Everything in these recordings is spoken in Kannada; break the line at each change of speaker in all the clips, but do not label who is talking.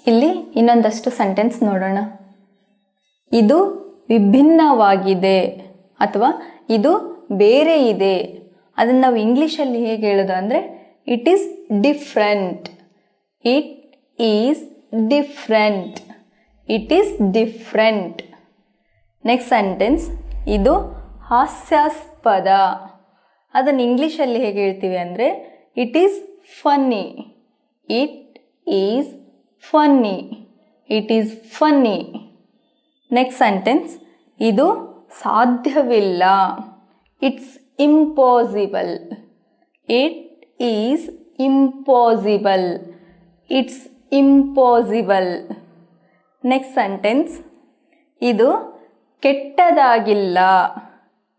ಇಲ್ಲಿ ಇನ್ನೊಂದಷ್ಟು ಸೆಂಟೆನ್ಸ್ ನೋಡೋಣ. ಇದು ವಿಭಿನ್ನವಾಗಿದೆ ಅಥವಾ ಇದು ಬೇರೆ ಇದೆ. ಅದನ್ನು ನಾವು ಇಂಗ್ಲೀಷಲ್ಲಿ ಹೇಗೆ ಹೇಳೋದು ಅಂದರೆ it is different. It is different. It is different. Next sentence, ಇದು ಹಾಸ್ಯಾಸ್ಪದ. ಅದನ್ನು ಇಂಗ್ಲೀಷಲ್ಲಿ ಹೇಗೆ ಹೇಳ್ತೀವಿ ಅಂದರೆ it is funny. It is funny. It is funny. Next sentence, ಇದು ಸಾಧ್ಯವಿಲ್ಲ. It's impossible. It is impossible. It's impossible. Next sentence, ಇದು ಕೆಟ್ಟದಾಗಿಲ್ಲ.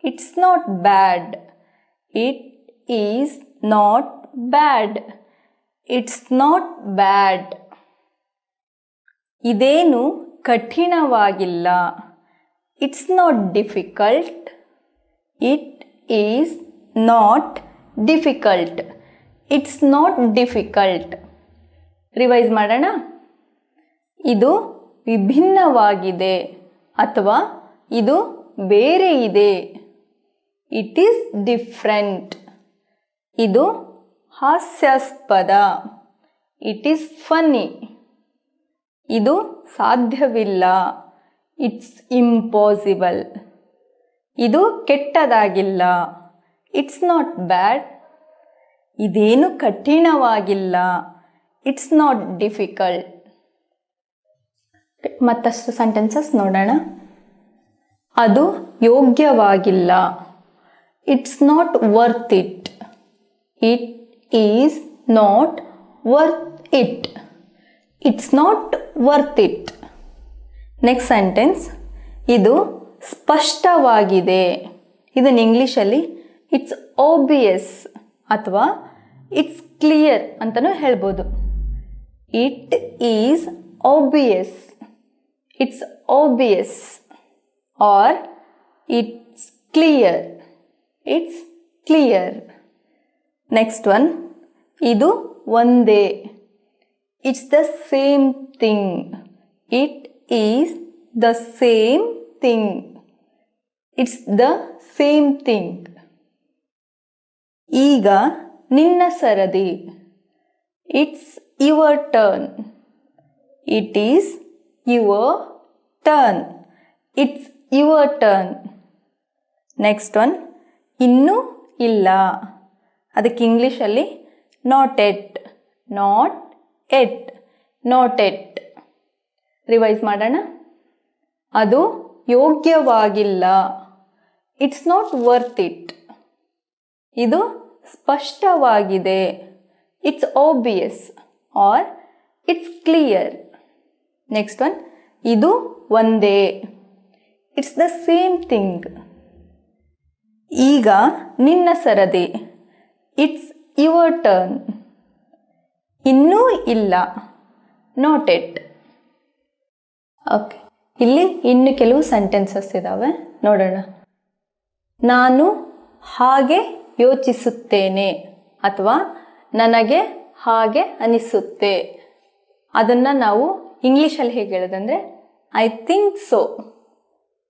It's not bad. It is not bad. It's not bad. ಇದೇನು ಕಠಿಣವಾಗಿಲ್ಲ. It's not difficult. It is not difficult. It's not difficult. Revise ಮಾಡೋಣ. ಇದು ವಿಭಿನ್ನವಾಗಿದೆ ಅಥವಾ ಇದು ಬೇರೆ ಇದೆ. It is different. ಇದು ಹಾಸ್ಯಾಸ್ಪದ. It is funny. ಇದು ಸಾಧ್ಯವಿಲ್ಲ. It's impossible. ಇದು ಕೆಟ್ಟದಾಗಿಲ್ಲ. It's not bad. ಇದೇನು ಕಠಿಣವಾಗಿಲ್ಲ. It's not difficult. ಮತ್ತಷ್ಟು ಸೆಂಟೆನ್ಸಸ್ ನೋಡೋಣ. ಅದು ಯೋಗ್ಯವಾಗಿಲ್ಲ. It's not worth it. It is not worth it. It's not worth it. Next sentence, ಇದು ಸ್ಪಷ್ಟವಾಗಿದೆ. ಇದನ್ನು ಇಂಗ್ಲೀಷಲ್ಲಿ ಇಟ್ಸ್ ಓಬಿಯಸ್ ಅಥವಾ ಇಟ್ಸ್ ಕ್ಲಿಯರ್ ಅಂತಲೂ ಹೇಳ್ಬೋದು. It is obvious. It's obvious or it's clear. It's clear. Next one, ಇದು ಒಂದೇ. It's the same thing. It is the same thing. It's the same thing. ಈಗ ನಿನ್ನ ಸರದಿ. It's your turn. It is your turn. It's your turn. Next one, ಇನ್ನೂ ಇಲ್ಲ. ಅದಕ್ಕೆ ಇಂಗ್ಲೀಷಲ್ಲಿ not yet. Not yet. Not yet. Revise ಮಾಡೋಣ. ಅದು ಯೋಗ್ಯವಾಗಿಲ್ಲ. It's not worth it. ಇದು ಸ್ಪಷ್ಟವಾಗಿದೆ. It's obvious or it's clear. Next one, ಇದು ಒಂದೇ. It's the same thing. ಈಗ ನಿನ್ನ ಸರದಿ. It's your turn. ಇನ್ನೂ ಇಲ್ಲ. Not at. ಓಕೆ, ಇಲ್ಲಿ ಇನ್ನು ಕೆಲವು ಸೆಂಟೆನ್ಸಸ್ ಇದ್ದಾವೆ, ನೋಡೋಣ. ನಾನು ಹಾಗೆ ಯೋಚಿಸುತ್ತೇನೆ ಅಥವಾ ನನಗೆ ಹಾಗೆ ಅನಿಸುತ್ತೆ. ಅದನ್ನು ನಾವು ಇಂಗ್ಲೀಷಲ್ಲಿ ಹೇಗೆ ಹೇಳೋದಂದರೆ I think so.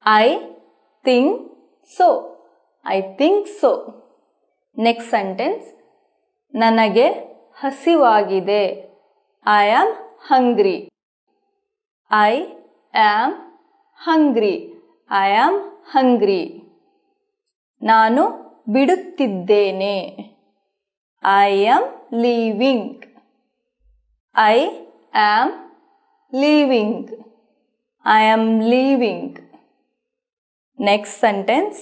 I think so. I think so. Next sentence, ನನಗೆ ಹಸಿವಾಗಿದೆ. I am hungry. I am hungry. I am hungry. ನಾನು ಬಿಡುತ್ತಿದ್ದೇನೆ. I am leaving. I am leaving. I am leaving. Next sentence,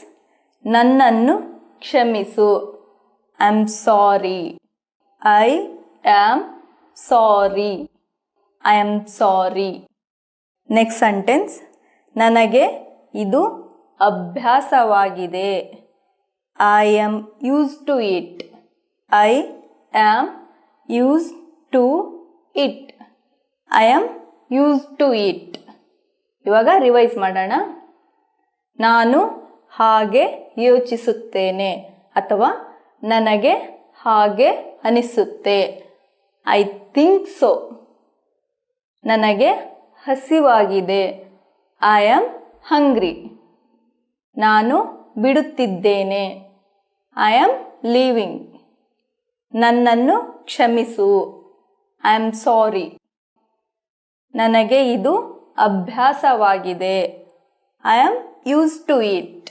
ನನ್ನನ್ನು ಕ್ಷಮಿಸು. I am sorry. I am sorry. I am sorry. Next sentence, ನನಗೆ ಇದು ಅಭ್ಯಾಸವಾಗಿದೆ. I am used to it. I am used to it. I am used to it. ಇವಾಗ ರಿವೈಸ್ ಮಾಡೋಣ. ನಾನು ಹಾಗೆ ಯೋಚಿಸುತ್ತೇನೆ ಅಥವಾ ನನಗೆ ಹಾಗೆ ಅನಿಸುತ್ತೆ. I think so. ನನಗೆ ಹಸಿವಾಗಿದೆ. I am hungry. ನಾನು ಬಿಡುತ್ತಿದ್ದೇನೆ. I am leaving. ನನ್ನನ್ನು ಕ್ಷಮಿಸು. I am sorry. ನನಗೆ ಇದು ಅಭ್ಯಾಸವಾಗಿದೆ. I am use to it.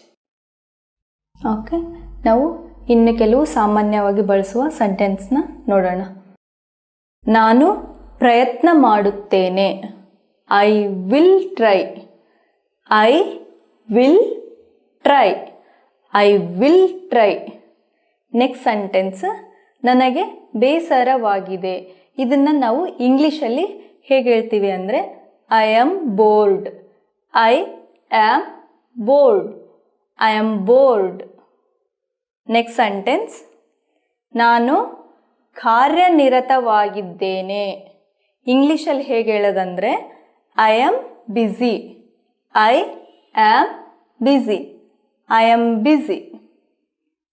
Okay, ನಾವು ಇನ್ನು ಕೆಲವು ಸಾಮಾನ್ಯವಾಗಿ ಬಳಸುವ ಸೆಂಟೆನ್ಸ್ನ ನೋಡೋಣ. ನಾನು ಪ್ರಯತ್ನ ಮಾಡುತ್ತೇನೆ. I will try. I will try. I will try. Next sentence, ನನಗೆ ಬೇಸರವಾಗಿದೆ. ಇದನ್ನು ನಾವು ಇಂಗ್ಲೀಷಲ್ಲಿ ಹೇಗೆ ಹೇಳ್ತೀವಿ ಅಂದರೆ I am bored. I am bored. I am bored. Next sentence, ನಾನು ಕಾರ್ಯನಿರತವಾಗಿದ್ದೇನೆ. ಇಂಗ್ಲೀಷಲ್ಲಿ ಹೇಗೆ ಹೇಳೋದಂದರೆ I am busy. I am busy. I am busy.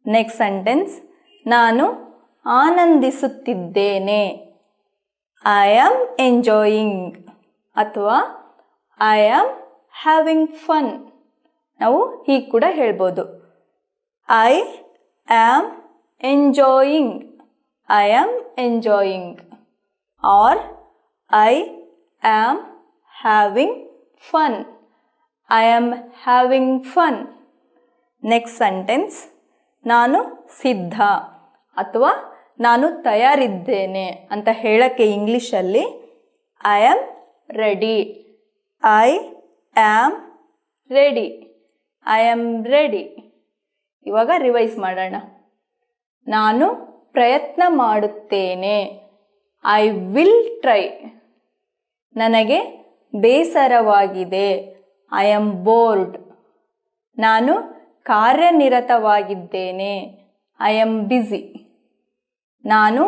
Next sentence, ನಾನು ಆನಂದಿಸುತ್ತಿದ್ದೇನೆ. ಐ ಆಮ್ ಎಂಜಾಯಿಂಗ್ ಅಥವಾ ಐ ಆಮ್ ಹ್ಯಾವಿಂಗ್ ಫನ್. ನಾವು ಹೀಗೆ ಕೂಡ ಹೇಳ್ಬೋದು. I am enjoying. I am enjoying. Or I am having fun. I am having fun. Next sentence, ನಾನು ಸಿದ್ಧ ಅಥವಾ ನಾನು ತಯಾರಿದ್ದೇನೆ ಅಂತ ಹೇಳೋಕ್ಕೆ ಇಂಗ್ಲೀಷಲ್ಲಿ I am ready. I am ready. I am ready. ಇವಾಗ ರಿವೈಸ್ ಮಾಡೋಣ. ನಾನು ಪ್ರಯತ್ನ ಮಾಡುತ್ತೇನೆ. I will try. ನನಗೆ ಬೇಸರವಾಗಿದೆ. I am board. ನಾನು ಕಾರ್ಯನಿರತವಾಗಿದ್ದೇನೆ. I am busy. ನಾನು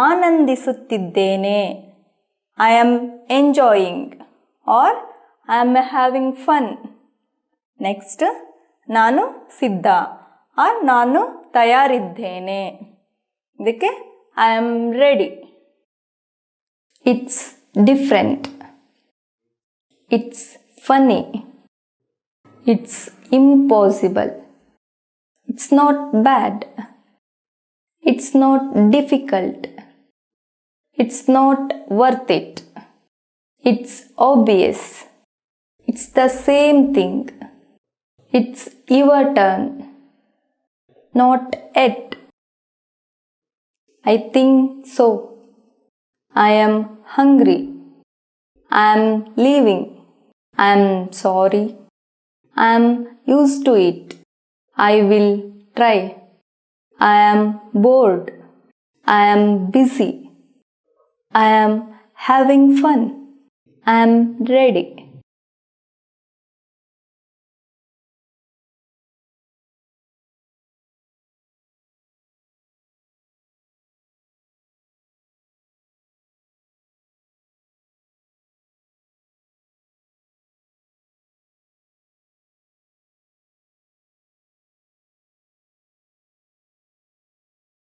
ಆನಂದಿಸುತ್ತಿದ್ದೇನೆ. I am enjoying or I am having fun. Next, ನಾನು ಸಿದ್ಧ ಆರ್ ನಾನು ತಯಾರಿದ್ದೇನೆ. ಇದಕ್ಕೆ I am ready. It's different. It's funny. It's impossible. It's not bad. It's not difficult. It's not worth it. It's obvious. It's the same thing. It's your turn. Not yet. I think so. I am hungry. I am leaving. I am sorry. I am used to it. I will try. I am bored. I am busy. I am having fun. I am ready.